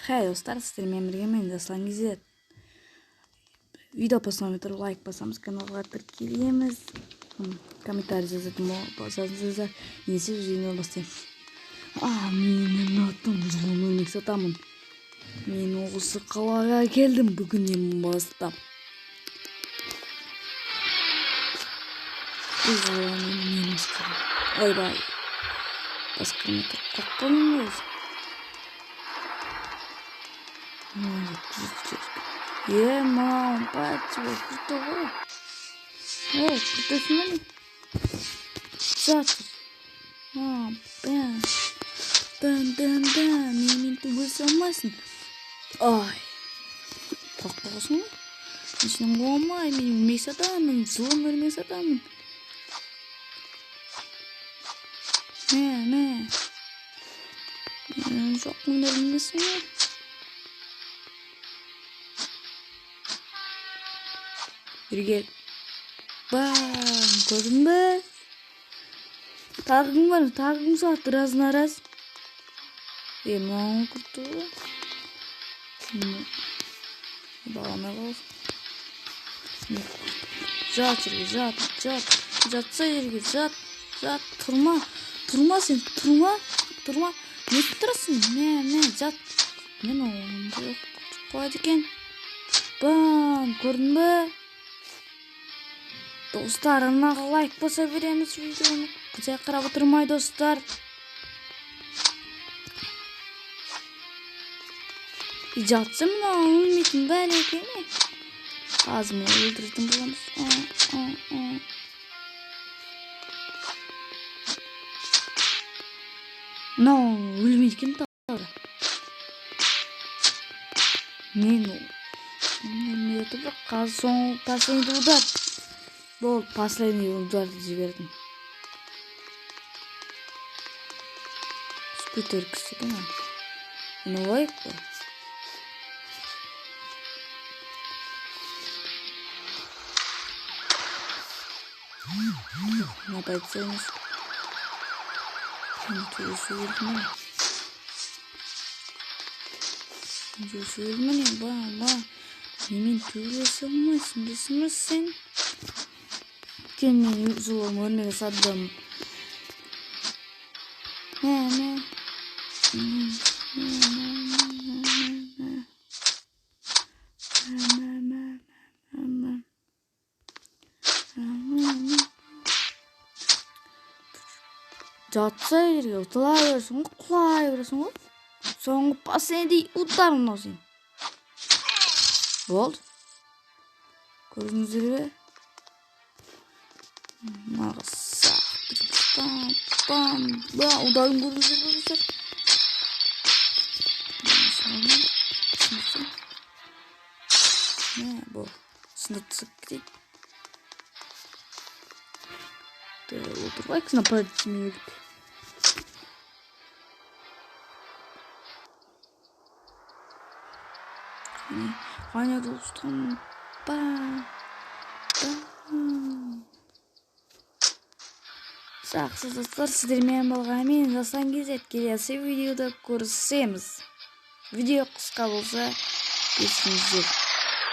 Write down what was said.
Хей достар, сіздермен бірге мен Жасұлан Кезет. Видео посмотрим, лайк басамыз, каналға тіркелеміз. Комментарий жазатын болсаңыздар, ендеше видеоны бастаймыз. Менің атым Жылын Сатамын. Мен осы қалаға келдім бүгіннен бастап. Бұл қаланың мен басқарам. Ойбай. Басқармай тұрып қаққаным өз. Мам, пачка, что вы? Кто смотри? Завтра. Мен тубы салмасын. Ай. Тоқтағысын. Ешінің болмай, мен мек сатамын, жылым өрмек сатамын. Жоқ мұндар мінесің ме? Бірге бам, көрдің бі? Тағың бар, тағың сақты раз-нараз. Мынауын күртті ғой. Бағамай қалсын. Жат жерге, жатса жерге, жат, тұрма сен, тұрма. Не тұрасың? Жат. Мен оңды қойды екен. Бам, көрдің бі? Достар, анаға лайк баса береміз видеоны. Күзей қарап отырмай, достар. Жатсы мұна өлмейтін бәлі екен ме? Қазір мен өлтіретін боламыз. Мұна өлмейді екен тағыра. Мен өлмейді бірақ қазір соңғы последний удар. Бұл последний ударды жібердім. Скутер кісі екен ау. Мұны лайк қой. Напайт sayımız. Türüsü yürütme. Türüsü yürütme. Ba. Yemin türüsü olmasın. Desiniz sen. Kendini zulüm örneğe sattım. Ne? Жатса жерге ұтылай бересің ғой, құлай бересің ғой. Соңғы последний удар мынау сен. Болды. Көрдіңіздер бе? Мағаса. Ударын көрдіңіздер бе достар? Бұл сындыртсып кетейді. Отырбайық нападать мені. Қане достым. Жақсы достар, сіздермен болған мен Жасұлан Кезет. Келесі видеода көрісеміз. Видео қысқа болса, есіңіздер.